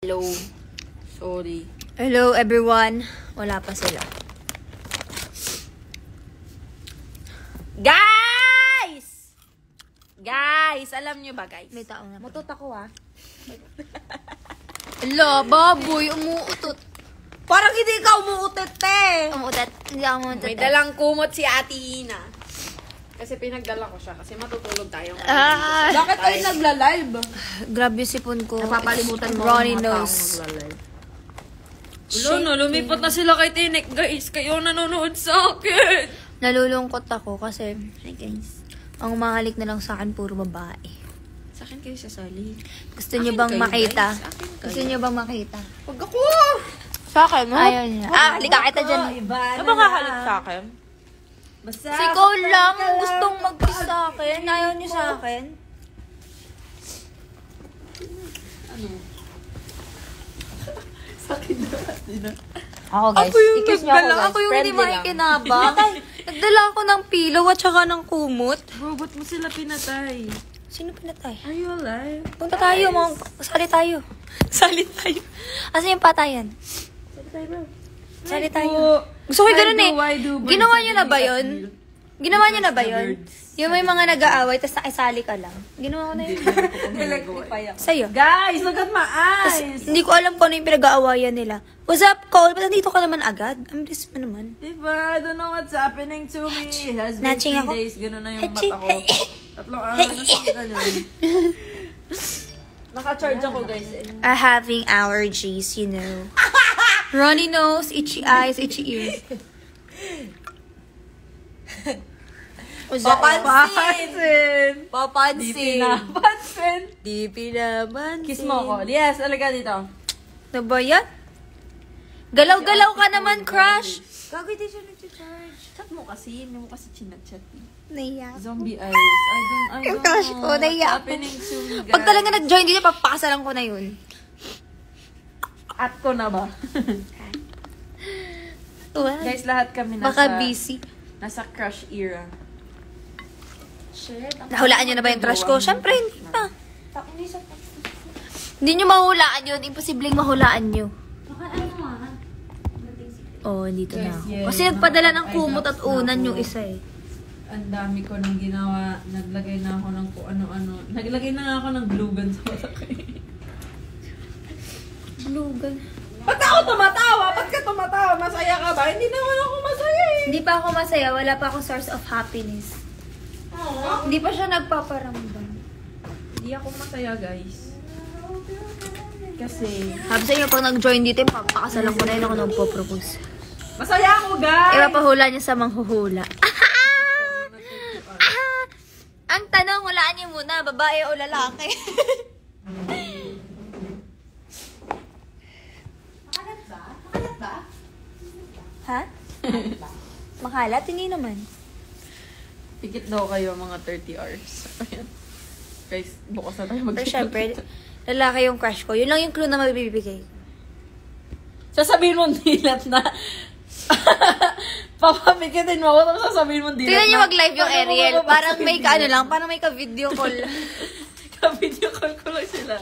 Hello. Sorry. Hello everyone. Wala pa sila. Guys! Guys, alam nyo ba guys? May tao na. Mutot ako ha. Hello, baboy. Umuutot. Parang hindi ka umuutot eh. Umuutot. Hindi ako umuutot. May dalang kumot si Ate Ina. Kasi pinagdala ko siya. Kasi matutulog tayo. Bakit kayo nagla-live? Grabe yung sipon ko. Napapalimutan mo Ronnie ang mga knows. taong magla-live. Ulo, no, lumipat na sila kay Tinek, guys. Kayo nanonood sa akin. Nalulungkot ako kasi, hi guys, ang umahalik na lang sa akin puro babae. Sa akin kayo sasali. Gusto niyo Akin bang kayo, makita? guys. Akin kayo. Gusto niyo bang makita? Huwag ako! Sa akin, no? Ayaw niya. Halika kita dyan. Ano ba kakalik sa akin? Basta Si ikaw lang gustong mag-kiss sa akin. Ayaw niyo sa akin. Ano? Sa akin na. Ako guys, Ako yung i-kiss niyo ako nagdala. guys. Ako yung Friendly hindi lang. Makikinabang. Nagdala ako ng pillow at saka ng kumot. Bro, ba't mo sila pinatay? Sino pinatay? Are you alive? Punta tayo, sali tayo. Sali tayo. Asan yung patayan? Sali tayo, bro. Sali tayo. Gusto ko yung ganun eh. Ginawa niyo na ba yun? Ginawa niyo na ba yun? Yung may mga nag-aaway, tapos nakisali ka lang. Ginawa ko na yun. Electrify ako. Sa'yo. Guys, look at my Tas, eyes! hindi ko alam kung ano yung pinag-aawayan nila. What's up, Cole? Ba't nandito ka naman agad? I'm just mo naman. Diba? I don't know what's happening to me. It has been Natching 3 ako. days. Ganun na yung Hatching. mata ko. 3 araw na siya ganun. Naka-charge ako, guys. Are having allergies, you know. Ronnie knows, itchy eyes, itchy ears. Papansin! Di Papansin. pinapansin! Di pinapansin. Kiss mo ako. Yes, alaga dito. Ano ba yan? Galaw-galaw ka naman, crush. Gago, di siya nag-charge. Chat mo kasi. Hindi mo kasi chinat-chat. Naiya. Zombie eyes. I Yung don't crush know ko, what's naiya ako. happening to me, guys. Pag talaga nag-join dito, papakasalan ko na yun. At ko na ba? What? Guys, lahat kami nasa... Baka busy. Nasa crush era. Shit. Nahulaan nyo na ba yung crush ko? Siyempre, hindi pa. Hindi nyo mahulaan yun. Imposibleng mahulaan nyo. Oh, dito na ako. Yes, Kasi nagpadala ng kumot at unan yung isa eh. Ang dami ko nang ginawa. Naglagay na ako ng kung ano-ano. Naglagay na nga ako ng glue gun sa mata ko. Blugan. Ba't ako tumatawa? Ba't ka tumatawa? Masaya ka ba? Hindi naman ako masaya eh. Hindi pa ako masaya. Wala pa akong source of happiness. Hindi pa siya nagpaparamdam. Hindi ako masaya, guys. Kasi... Sabi sa inyo, pag nag-join dito, papakasalan ko na yun ako nagpo-propose. Masaya ako, guys! Ipapahula niya sa manghuhula. Ang tanong, hulaan niyo muna, babae o lalaki? Makalat ba? Ha? Makalat? Hindi naman. Pikit daw kayo mga 30 hours. Guys, bukas na tayo Pero syempre, lalaki yung crush ko. Yun lang yung clue na mabibigay. Sasabihin mo dilat na. Papapikitin mo ako nang sasabihin mo dilat na. Tingnan niyo mag-live yung Ariel. Parang may ka-ano lang, parang may ka-video call. Ka-video call ko lang sila.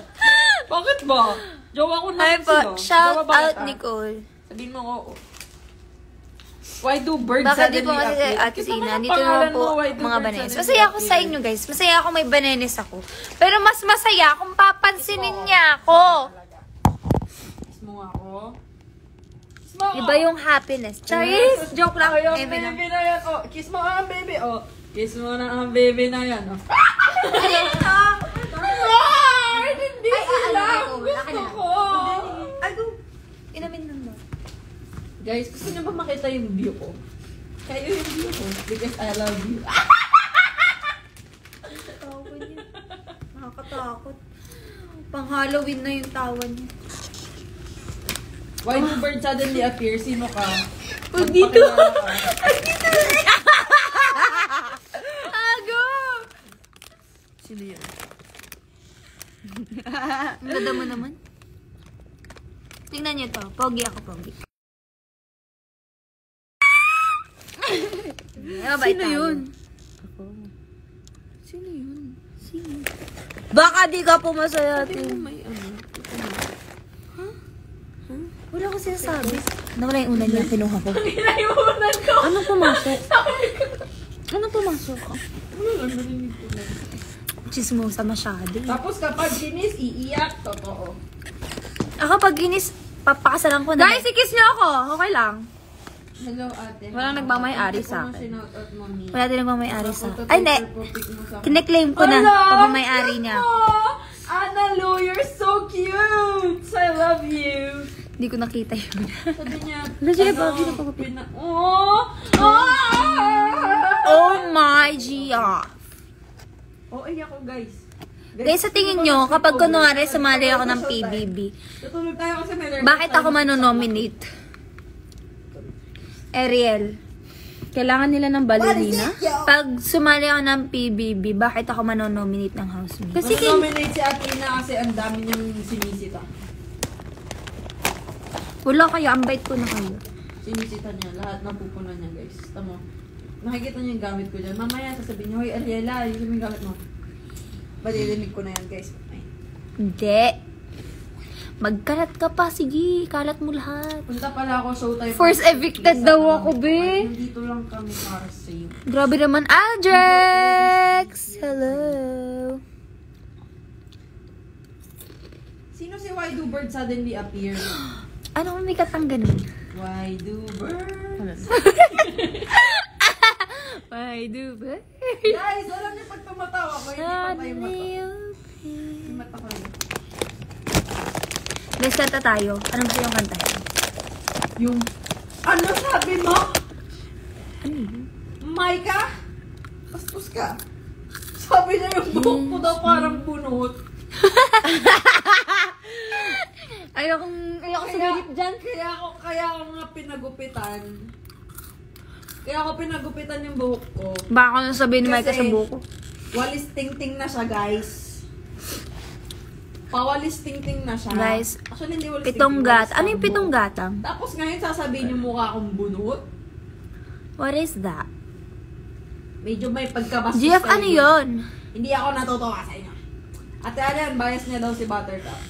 Bakit ba? Jowa ko na Hi po, sila. shout Jowa ba out kita? Nicole. Sabihin mo ko, why do birds Bakit di suddenly po kasi appear? Ate Kita mo Ina, yung dito naman pangalan po mo, why do mga birds banenes. suddenly Masaya ako sa appear? inyo guys. Masaya ako may banenes ako. Pero mas masaya kung papansinin niya ako. Kiss mo nga ako. Kiss mo ako. Iba yung happiness. Charis! Joke lang. Ay, ang Eme lang. baby na yan. Oh, kiss mo ang baby. Oh, kiss mo na ang baby na yan. Oh. Hindi sila. Gusto ko. Ay, go. Inamin lang mo. Guys, gusto niyo ba makita yung view ko? Kayo yung view ko. Because I love you. Tawa niya. Nakakatakot. Pang Halloween na yung tawa niya. Why do birds suddenly appear? Sino ka? Huwag dito. Magpakilala ka. Ago! Sino yun? Ang ganda mo naman. Tingnan niyo to. Pogi ako, pogi. Sino yun? Sino yun? Baka di ka pumasaya, Sabi mo Tim. may ano. Ha? ko sinasabi. Nawala yung unan niya, kinuha ko. Inayunan ko. Anong pumasok? Anong pumasok? Chismosa masyado. Tapos kapag ginis, iiyak. Totoo. Ako pag ginis, papakasalan ko na. Guys, ikis niyo ako. Okay lang. Hello, ate. Walang nagmamay-ari sa akin. Wala din nagmamayari sa akin. Ay, hindi. Kine-claim ko na pagmamayari niya. Ana Lu, you're so cute! I love you! Hindi ko nakita yun. Sabi niya, Sige, Bobby, napagupit. Oh! Oh my God! Oh, iyak ko, guys. Guys, sa tingin nyo, kapag kunwari sumali ako ng PBB, Tutulog tayo kasi may bakit ako manonominate? Ariel, Kailangan nila ng ballerina? pag sumali ako ng PBB, bakit ako manonominate ng housemate? Kasi nominate si Athena kasi ang dami niyang sinisita. Wala kayo, ang bait ko na kayo. Sinisita niya, lahat napupunan niya, guys. Tamo. Nakikita niyo yung gamit ko dyan. Mamaya sasabihin niyo, hoy Ariela, yun yung gamit mo. Balilinig ko na yan, guys. Ay. Hindi. Magkalat ka pa, sige, kalat mo lahat. Punta pala ako, showtime. First evicted daw ako, be. Nandito lang kami para save. Grabe naman, Adrex! Hello. Sino si Why Do Bird suddenly appear? Ano may katang ganun? Why do birds? Why do ba? Guys, alam niyo pag tumatawa ko, hindi pa tayo mata. Yung mata ko yun. Guys, kanta tayo. Anong gusto yung kanta? Yung, ano sabi mo? Ano yun? Maika? Pastos ka. Sabi niya yung buhok ko daw parang bunot. Ayokong sumilip dyan. Kaya ako nga pinagupitan. Kaya ako pinagupitan yung buhok ko. Baka ko nang sabihin ni Micah Kasi, sa buko. walis ting-ting na siya, guys. Pawalis ting-ting na siya. Guys, Actually, hindi walis Pitong ting-ting, gat. walis Ano yung tambo. pitong gatang? Tapos ngayon sasabihin yung mukha akong bunot. What is that? Medyo may pagkabastos. GF, tayo. ano yun? Hindi ako natutuwa sa inyo. Ate Alian, bias niya daw si Buttercup.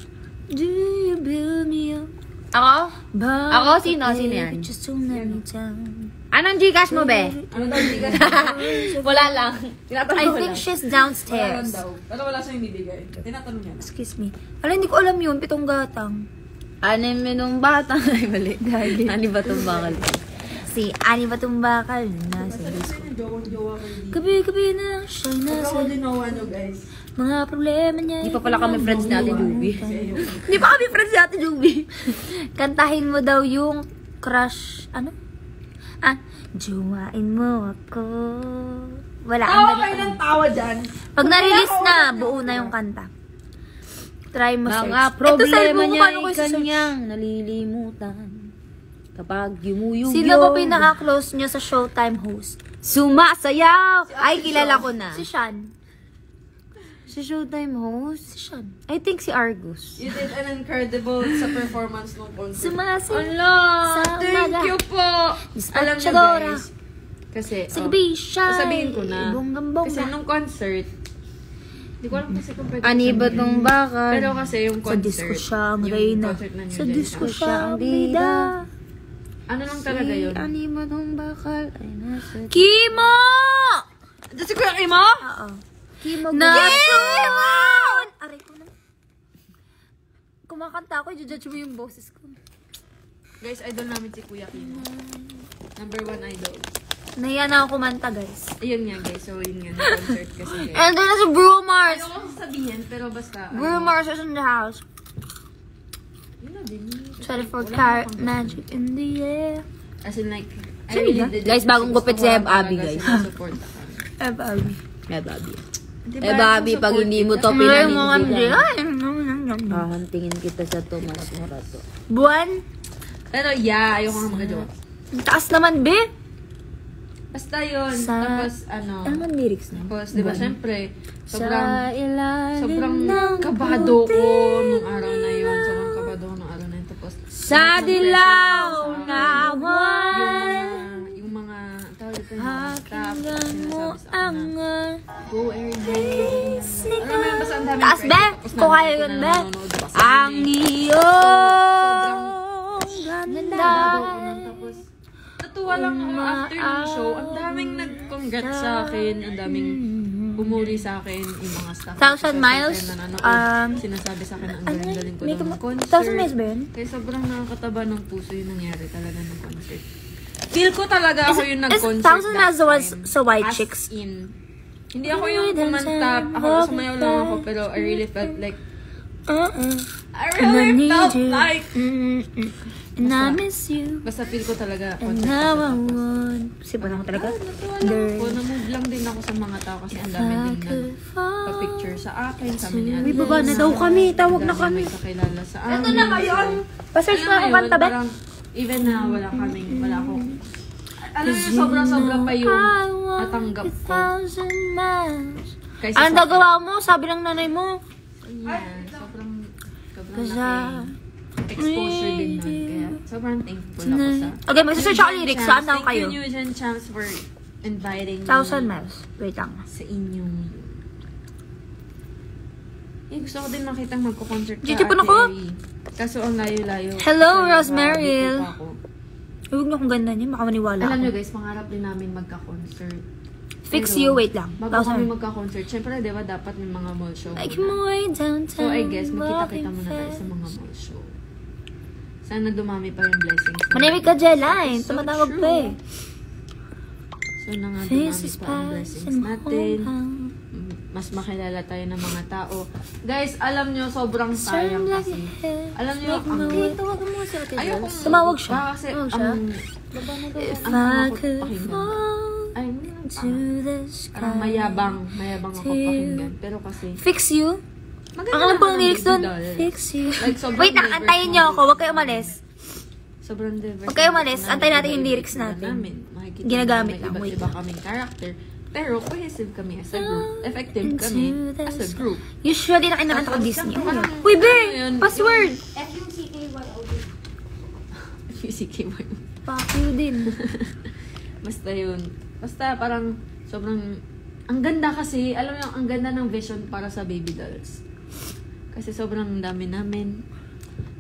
Do you build me up? Ako? But Ako? Sino? Sino yan? Just so many times. Anong Gcash mo, be? Ano daw, hindi ka Wala lang. I think she's Wala lang downstairs. daw. Pero wala siyang ibibigay. Tinatanong niya. Excuse me. Alam, hindi ko alam yun. Pitong gatang. Anim minong bata. Ay, mali. Ani ba itong bakal? Si Ani Batumbakal. Nasa Basta disco. yung jowa-jowa ko hindi. Gabi-gabi na siya nasa Sobrang ginawa nyo, guys. mga problema niya. Di pa pala kami friends ni Ate Juby. Di pa kami friends ni Ate Juby. Kantahin mo daw yung crush. Ano? Juwain mo ako. Wala. ang Tawa ganito. kayo ng tawa dyan. Pag na-release na, buo na yung kanta. Try mo search. Mga Ito, problema cellphone ko, niya paano ko ay i-search? kanyang nalilimutan. Kapag yumuyog Sino ba pinaka-close nyo sa Showtime host? Sumasayaw! Ay, kilala ko na. Si Sean. Si Showtime host? Si Sean. I think si Argus. You did an incredible sa performance ng concert. Sumasin. Ala! Sa Thank umaga. you po! Alam niyo, Dispatchadora. guys. Kasi, Sige, siya. sasabihin ko na. Bonggam-bongga. Kasi nung concert, hindi ko alam kasi kung pwede. Ani ba tong bakal? Pero kasi yung Sa concert, disco siya ang yung reyna. concert na New Sa Gen disco House. siya ang bida. Ano lang talaga yun? Ani ba tong bakal? Ay, nasa... Kimo! Si Kuya Kimo? Oo. Kimo Kimo! Aray ko na. Kumakanta ako, i-judge mo yung boses ko. Guys, idol namin si Kuya Kimo. Number 1 idol. Nahiya na ako kumanta, guys. Ayun nga guys, so yun nga, concert kasi guys. And then si Bruno Mars. Ayaw ko sasabihin, pero basta. Bruno Mars is in the house. Yun na din. 24 karat magic in the air. As in like, I Sino really ba? did Guys, it bagong kasi gupit gusto si ko Eb lang Abby, talaga guys. sinusupport ako. Eh, Bobby. Eh, Bobby. Di Eh, ba, Bobby, pag support hindi mo kita? to Meron mo kami pinanindigan, hahantingin kita sa Tomas Morato. Buwan? Pero yeah, ayoko nga magka-joke. Ang taas naman, be. Basta yun, Sa- tapos ano, Ano man lyrics na? tapos di ba syempre, Sa sobrang ilalim ng kabado ko puti. nung araw na yun. Sobrang kabado ko nung araw na yun. Tapos, Sa dilaw na yung mga, tawag ito yung mga staff, Pakinggan mo sinasabi sa ang akin na, go every day. Alam mo yun, basta ang daming Taas, friends. be. Tapos Kung kaya nandito yun, na be. nanonood pa sa ang amin eh. iyong Sobrang show, ang daming nag-congrats sa akin, ang daming pumuri sa akin, yung mga staff. 1,000 miles? Sinasabi sa akin na ang galing-galing ko daw ng concert. 1,000 miles ba yun? Kaya sobrang nakakataba ng puso yung nangyari talaga ng concert. Feel ko talaga ako yung nag-concert. 1,000 miles was sa White As Chicks. in. Hindi ako yung kumanta. Ako sumayaw lang ako, pero I really felt like I really felt like And I miss you. basta feel ko talaga And concert now I talaga. want. Sipa na ako talaga. Ako, na-move lang din ako sa mga tao kasi ang dami din na pa-picture sa akin, sa amin ni Ate. Uy, baba na daw kami. Tawag na Ang dami kami. may kakilala sa amin. Ito na ba yun? Pa-search Alam na mo ako yun, kanta, Bet. parang even na wala akong alam mo, sobra-sobra pa yung natanggap ko. Kaysa Anong gagawa mo? Sabi ng nanay mo. Ayan, sobrang laki exposure din nun. Kaya sobrang thankful ako sa Okay, mag-search ako lyrics. Saan daw kayo? Thank you, Nugent Champs, for inviting 1,000 me miles. Wait lang. sa inyong gusto ko din makitang magko-concert ka, Titipon Ate ako. Eri. Kaso ang layo-layo. Hello, Kaya Rosemary. grabe po pa ako. Huwag niyo kung ganda niya. Makamaniwala Alam ako. nyo guys, pangarap din namin magka-concert. Fix Pero, you. Wait lang. Bago kami 1,000. magka-concert, syempre diba dapat may mga mall show Like muna. my downtown. So I guess, magkita-kita muna tayo sa mga mall show. Sana dumami pa yung blessings. Manimik ka, Jeline. Tumatawag pa eh. So na nga dumami pa ang blessings natin. Mas makilala tayo ng mga tao. Guys, alam nyo, sobrang sayang kasi. Alam nyo, ang Tawag mo si Ate ayokong Jess. Tumawag siya. Kasi, Tumawag siya. If ang I takot could pakinggan. fall Ay, to the parang sky. mayabang ako pakinggan. Pero kasi, Fix you? maganda Ang alam ko ng naman lyrics doon. Baby Doll. Fix you. Like, sobrang Wait lang, diverse antayin niyo ng ako. Huwag kayo umalis. Sobrang diverse. Huwag kayo ng umalis. personality, Antayin natin yung iba-iba lyrics itsura natin. namin. Makikita Ginagamit namin lang. Wait iba lang. kaming character. Pero cohesive kami as a group. Effective kami as a group. Usually, nakinakanta ko Disney. Parang, Uy, be! ano yun, Password! CKY. Fuck you din. Basta yun. Basta parang sobrang ang ganda kasi, alam mo ang ganda ng vision para sa Baby Dolls. Kasi sobrang dami namin.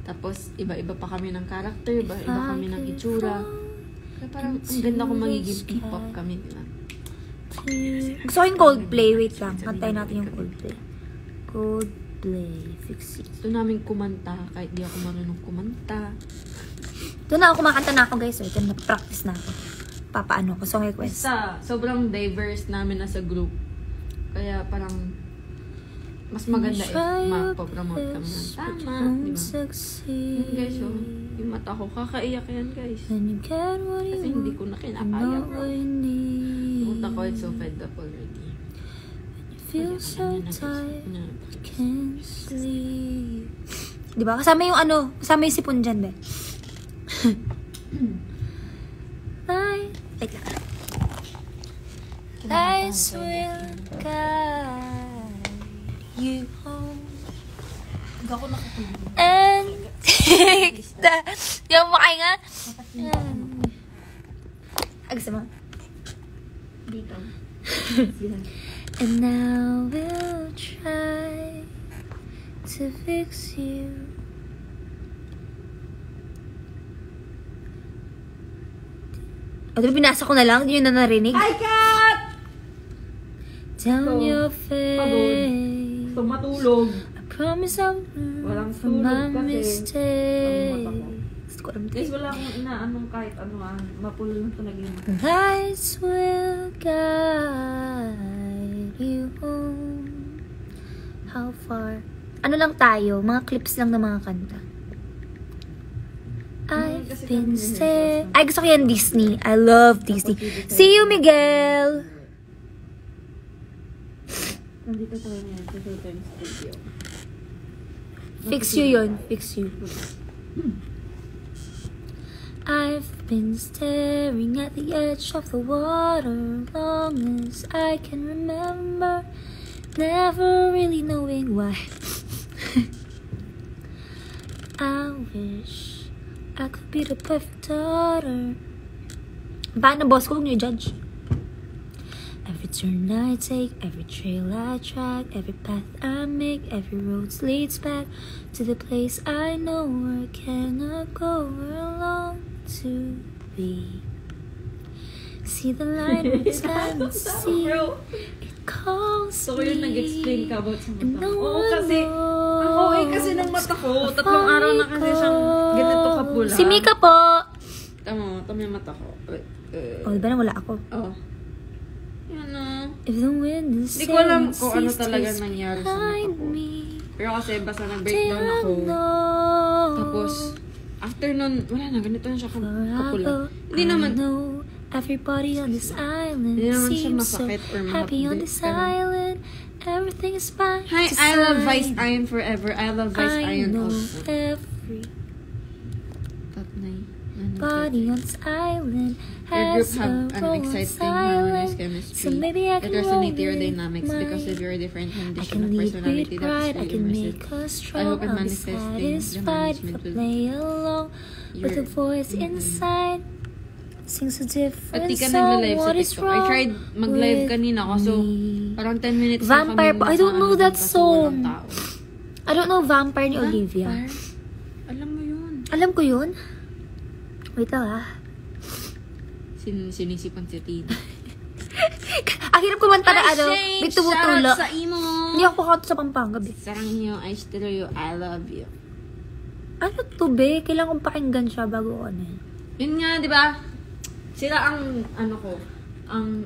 Tapos iba-iba pa kami ng character, iba-iba kami ng itsura. Kaya parang ang ganda kung magiging P-pop kami, diba? Gusto ko yung Coldplay. Wait lang. Antayin natin yung Coldplay. Coldplay. Fix it. Gusto namin kumanta kahit di ako marunong kumanta. Doon na ako kumakanta na ako guys. Wait, na-practice na ako. Papaano ko. Song request. Basta, sobrang diverse namin as a group. Kaya parang mas maganda mapopromote kami ng tama. Diba? Yun guys, oh. Yung mata ko, kakaiyak yan guys. Kasi hindi ko na kinakaya, bro. Yung mata ko, it's so fed up already. Feel so tired, can't sleep. Diba? Kasama yung ano, kasama yung sipon dyan, be. Wait lang. Lights will guide you home. Ako nakatulog. And take the... Yung mukha nga. Gusto mo? Dito. And now we'll try to fix you. O, diba binasa ko na lang? Hindi nyo na narinig? Hi, Kat! Down your Gusto face. matulog. I promise I'll Walang learn from my tulog kasi mistakes. Gusto ko alam Guys, wala akong inaanong kahit ano mapulo lang talaga yun. Lights will guide you home. How far? Ano lang tayo? Mga clips lang ng mga kanta. I've been staying... Ay, gusto ko yan Disney. I love Disney. See you, Miguel! Nandito tayo ngayon sa Filtern Studio. Fix you yun. Fix you. I've been staring at the edge of the water long as I can remember, never really knowing why. I wish I could be the perfect daughter. Paano, boss ko? Huwag niyo judge. Every turn I take, every trail I track, every path I make, every road leads back to the place I know where I cannot go, where I long to be. see the light when it's time to see. Bro, It calls so yun nag-explain ka about sa And mata no ko. Oo, one kasi, ang OA kasi ng mata ko. knows 3 araw na kasi siyang ganito kapula. Si Mika po. Tama yung mata ko. Oh, diba na wala ako? Oh. Yan na. If the wind is Hindi ko alam kung ano cease to talaga taste nangyari sa mata behind ko. me, Pero kasi basta nag-breakdown ako. Tapos, after nun, wala na, ganito na siya kapula. Hindi naman, everybody on this island Hindi naman siya seems so masakit or happy on mahapdi, this pero- island. Everything is fine. Hi, I love Vice Iron forever. I love Vice I Iron know also. every Tatnay. body on this island Your group has have a an role exciting silent. harmonious chemistry So maybe I that can resonate to your roll with dynamics because of mine. your different I condition can of lead personality with that is pride, I really can make immersive. us strong. I hope it I'll be manifesting the satisfied if I management will- play along with the voice inside. Sings a different Pati ka song. nag-live sa What is TikTok. I wrong tried mag-live with kanina kaso me? parang 10 minutes Vampire na pa. kami I don't know nasa that ano, kasi song. walang tao. I don't know Vampire ni Olivia. Vampire? Alam mo yun. Alam ko yun. Wait lang ah. Sinisipan si Tina. Ang hirap kumanta na ano. May tumutulo. Shout out sa imo. Hindi ako kakanta sa Pampanga, be. Sarang niyo, I still you, I love you. Ano to, be? Kailangan kong pakinggan siya bago ko ano yun. Yun nga, di ba? Sila ang, ano ko, ang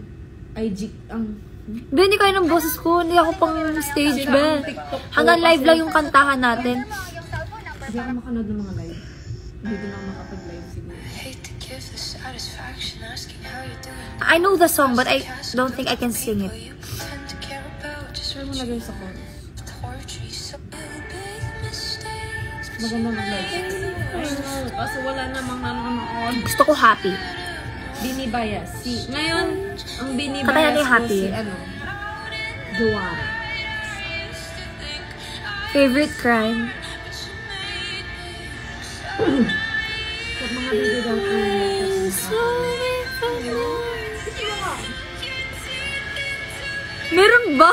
IG, ang... Be, hindi kayo ng boses ko. Hindi ako pang stage, Sila be. ang TikTok ko Hanggang live kasi- lang yung kantahan natin. Hindi ako makanood ng mga live. Hindi din ako makapag-live siguro. I know the song, but I don't think I can sing it. Try mo lagay sa chorus. Maganda mag-live. I know, kaso wala namang nanonood. Gusto ko happy. Binibayas. Ngayon, ang Katayan binibayas ni ko Happy. si, ano, Duwar. Favorite crime? Sa mga video daw ko Meron ba?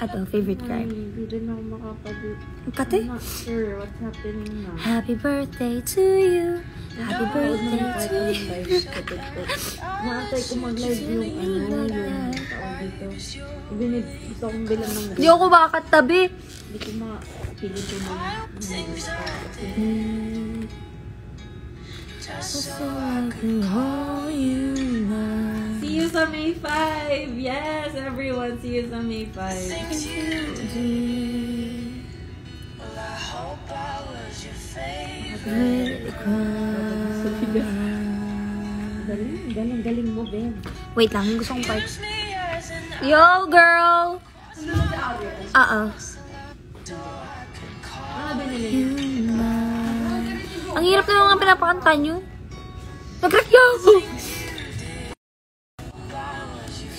Ato, favorite crime. Hindi din ako makapag- Kate? I'm not sure what's happening now. Happy birthday to you. Happy birthday to you. Naantay ko mag-live yung yung tao dito. Gusto kong bilang ng Hindi ako makakatabi. Hindi ko mapili ko na So I can hold you now. See you sa May 5! Yes, everyone! See you sa May 5. Galing mo, Ben. Wait lang, gusto kong part. Yo, girl! Oo. Ano binili niyo? Ang hirap na mga pinapakanta nyo. Nag-crack ako!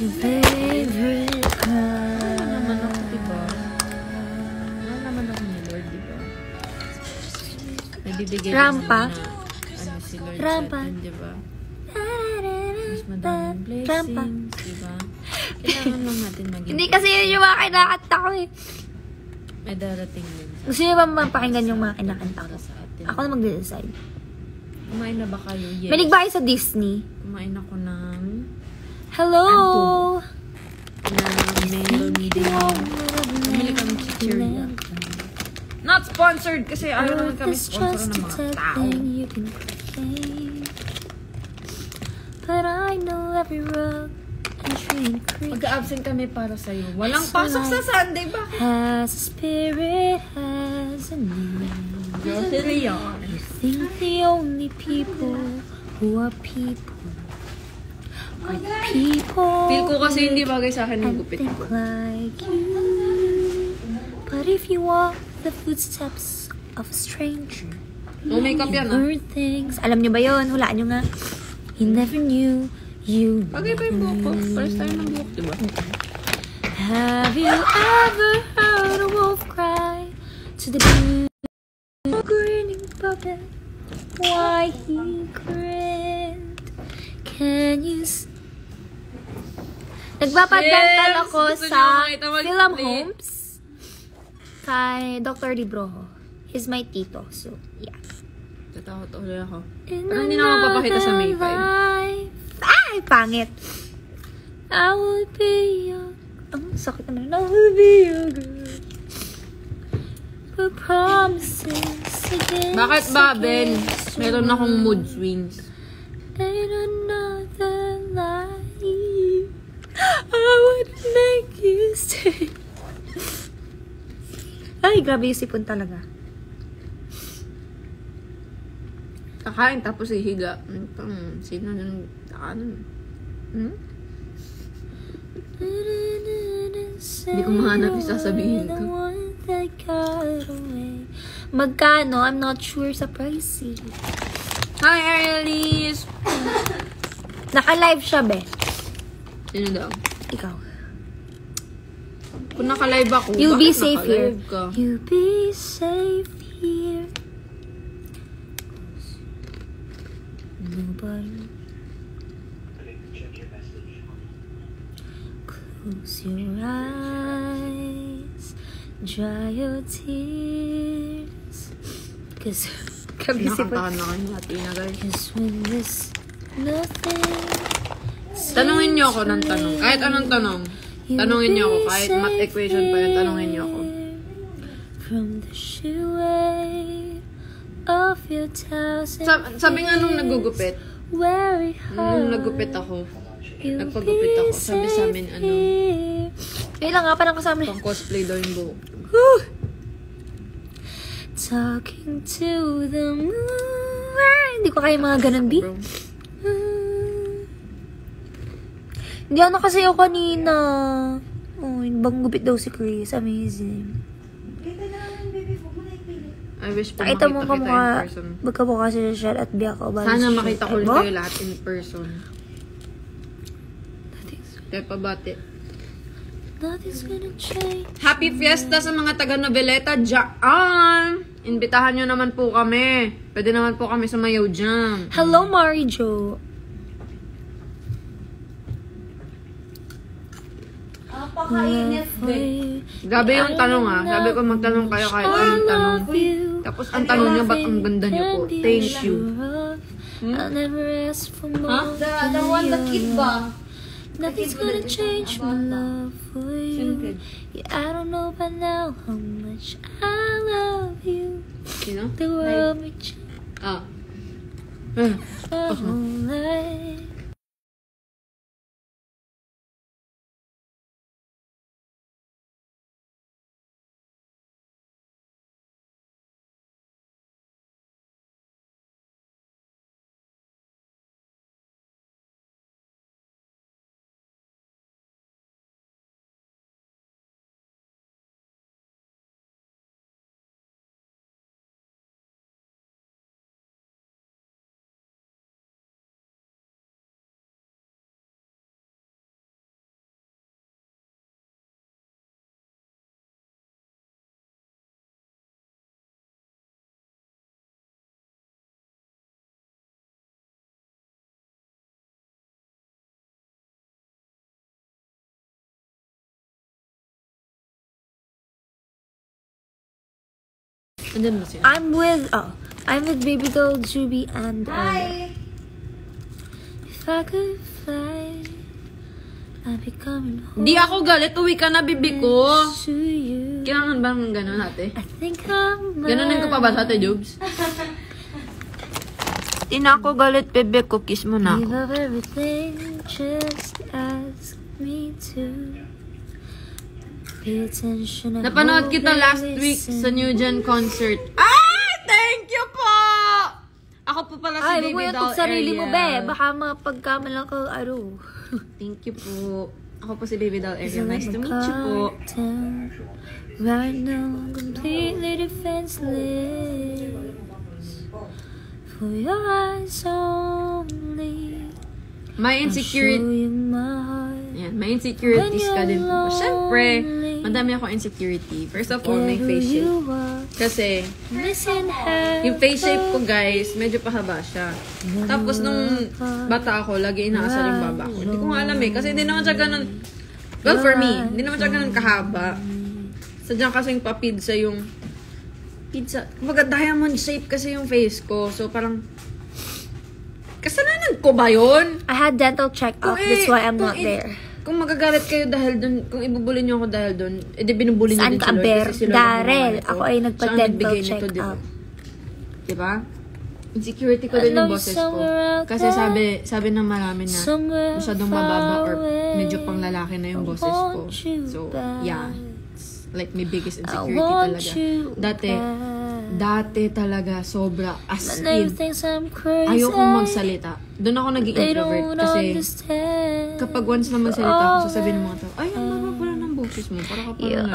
Favorite Ano naman ako, diba? Ano naman ako ni Lord, diba? Nabibigyan Rampa? naman na, ano si Lord Rampa. sa atin, diba? Mas madaming Rampa. blessings, diba? Kailangan lang natin maging... Hindi kasi yun yung mga kinakanta ko eh. May darating din sa Gusto niyo ba mapakinggan yung mga kinakanta ko? sa atin. Ako na mag-decide. Kumain na ba kayo? Yes. Manig ba kayo sa Disney? Kumain ako ng... Hello! ng mail meeting. Bumili kami ng chichirya. Not sponsored kasi ayaw naman kami sponsor ng mga tao. You can complain. But I know every rug and tree and creek Mag-absent kami para sa'yo. Walang pasok sa Sunday. Bakit? has a spirit, has a name. Grocery yarn. You think the only people who are people are the people Feel ko kasi hindi bagay sa akin yung and gupit think ko. like you. But if you walk the footsteps of a stranger, No makeup yan, ah. learn things. Alam nyo ba yun? Hulaan nyo nga. He never knew you. Bagay pa yung buhok ko. First time ng buhok, diba? Have you ever heard a wolf cry to the blue grinning puppet? Why he grinned? Can you Nagpapadental Yes! ako Gusto niyo sa makita mag- Film Homes kay Dr. Libroho. He's my tito, so, yeah. Tatakot ulit ako. Parang hindi na ako papakita sa May 5. Ay, pangit. I would be your... Ang sakit naman. I would be your girl. But promises against... Bakit ba, Ben? Meron akong mood swings. Ain't another life I would make you stay. Ay, grabe yung sipon talaga. Kakain tapos ihiga. Sino nang ano? Hindi ko mahanap yung sasabihin ko. Magkano? I'm not sure sa pricey. Hi, Arielise! Naka-live siya, be. Sino daw? Ikaw. Kung naka-live ako, You'll be bakit safe here. naka-live ka? You'll be safe here. Nobody. Close your eyes. Dry your tears. Cause kami Nakantakan na kayo natin na guys. Cause when there's nothing. Tanungin niyo ako ng tanong. Kahit anong tanong. Tanungin niyo ako. Kahit math equation pa yun, tanungin niyo ako. From the sheer weight of your thousand Sabi nga nung nagugupit, very hard. nung nagupit ako, nagpagupit ako, sabi sa amin, Ayun lang nga, parang kasama pang cosplay daw yung buhok. Talking to the moon. Hindi ko kaya mga ganun, B. Bro. Hindi ako nakasayaw kanina. Oh, bang gupit daw si Chris. Amazing. I wish po Nakita mo makita kita in kamukha, person. magkamukha si Rachel at Bia ko. Sana makita ko ulit kayo lahat in person. Kaya pabati. Nothing's gonna change. Happy Fiesta sa mga taga Noveleta dyan! Imbitahan nyo naman po kami. Pwede naman po kami sumayaw dyan. Hello, Mari Jo. Napakainit, be. Grabe yung tanong ha. Sabi ko magtanong kayo kahit anong tanong. Tapos ang tanong nyo, ba't ang ganda nyo po? Thank you. I'll never ask for more. The one, the kid ba? Nothing's gonna change my love for you. Yeah, I don't know by now how much I love you. Sino? The world may change Ah. my whole life. Andyan ba siya? I'm with baby doll Juby and Hi! if I could fly, I'd be coming home Di ako galit. Uwi ka na, bibi ko. to you. Kailangan ba ng gano'n ate? I think I'm Ganonin ko pa ba sa ate, Jobs? Di na ako galit, bebe ko. Kiss mo na Give ako. up everything, just ask me to. Pay attention and Napanood hold kita and last week listen. sa New Gen concert. Ay! Thank you po! Ako po pala si Ay, Baby wag mo yung Doll sarili mo, be. Ariel. Baka mapagkamalang ka, Thank you po. Ako po si Baby Doll Ariel. Nice to meet you po. Right now, completely defenseless. For your eyes only. May I'll insecurity. show you my heart. Yan, may insecurities ka din po. Siyempre, madami ako insecurity. First of all, may Get who face shape. you are. Kasi, Missing half yung face shape ko guys, medyo pahaba siya. Tapos nung bata ako, lagi inaasal yung baba ko. Hindi ko nga alam eh, kasi hindi naman siya ganun, well for me, hindi naman siya ganun kahaba. Sadyang kasing papidsa yung pizza. Kumbaga, diamond shape kasi yung face ko. So, parang, kasalanan ko ba yun? I had dental check-up. That's why I'm not there. Kung magagalit kayo dahil dun, kung ibubulin niyo ako dahil dun, edi binubulin niyo Saan din ka, si Lord. Ber? Kasi si Lord ang Darrell, gumawa nito. ako ay Siya ang nagpa-dental nagbigay nito, check-up. Diba? Insecurity ko din yung boses ko. Kasi sabi ng marami na masyadong mababa or medyo pang lalaki na yung boses ko. So, yeah. It's like my biggest insecurity talaga. Dati talaga sobra as in. Ayokong magsalita. Doon ako naging introvert kasi kapag once na magsalita ako, sasabihin ng mga tao, ay, ang baba pala ng boses mo. Para ka pala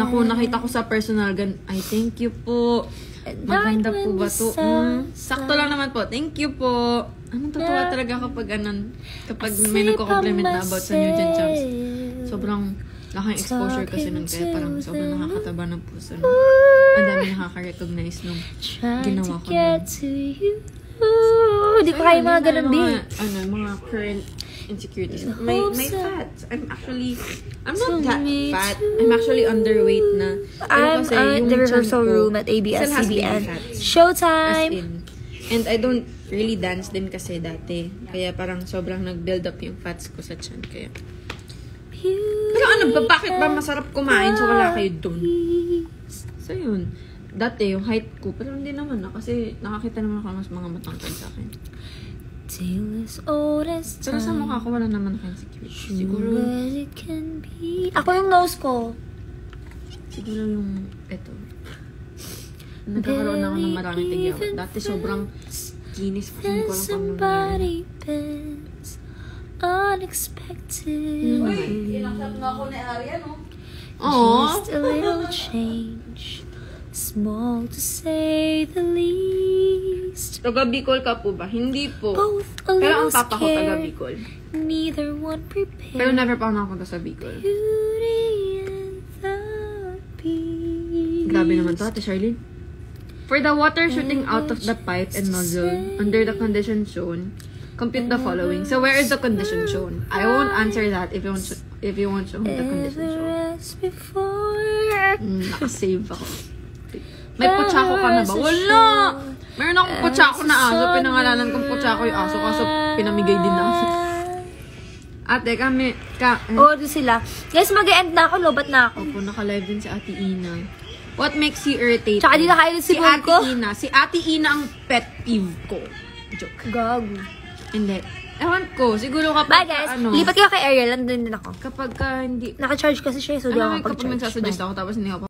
Naku, nakita ko sa personal gan. Ay, thank you po. Maganda po ba to? Sakto lang naman po. Thank you po. Anong totoo talaga kapag may nagko-compliment na about sa New Gen Champs. Sobrang laking exposure kasi nun kaya parang sobrang nakakataba ng puso. Ang dami nakaka-recognize nung ginawa ko nun. Hindi ko kaya mga ganun, B. Mga current insecurities. My fat. I'm not that fat. I'm actually underweight na. I'm at the rehearsal room at ABS-CBN. Showtime! And I don't really dance din kasi dati. Kaya parang sobrang nag-build up yung fats ko sa chan. Kaya. Pero bakit ba masarap kumain so wala kayo dun? So yun. Dati yung height ko, pero hindi naman na kasi nakakita naman ako mas mga matangkad sa akin. Pero sa mukha ko wala naman ako insecurity. Siguro ako yung nose ko. Siguro yung eto. Nagkakaroon ako ng maraming tigyawan. Dati sobrang kinis ko. Hindi ko alam kung nangyari. Unexpected. Inakap nga ako ni Arya, no? Just a little change. Small to say the least. Taga Bicol ka po ba? Hindi po. Both a Pero ang little papa ko taga scared. Bicol. Neither one prepared. Pero never pa ako nakapunta sa Bicol. Beauty and the beast. Grabe naman to, Ate Charlene. For the water shooting out of the pipe and nozzle under the condition shown, compute the following. So where is the condition shown? I won't answer that if you won't show me the condition shown. Nakasave ako. May putsako ka na ba? Wala! Meron akong putsako na aso. Pinangalanan kong putsako yung aso. Kaso pinamigay din na aso. Ate, Oo, sila. Guys, mag-e-end na ako. Lobat na ako. Opo, naka-live din si Ate Ina. What makes you irritated? Tsaka di nakain si Ate ko. Ina. Si Ate Ina ang pet peeve ko. Joke. Gago. Hindi. Ewan ko. Siguro kapag Bye guys. Lipat kayo kay Ariel. Nandun din ako. Kapag hindi. Naka-charge kasi siya. So, di ako Kapag kapag-charge. nagsasuggest ako tapos hindi ako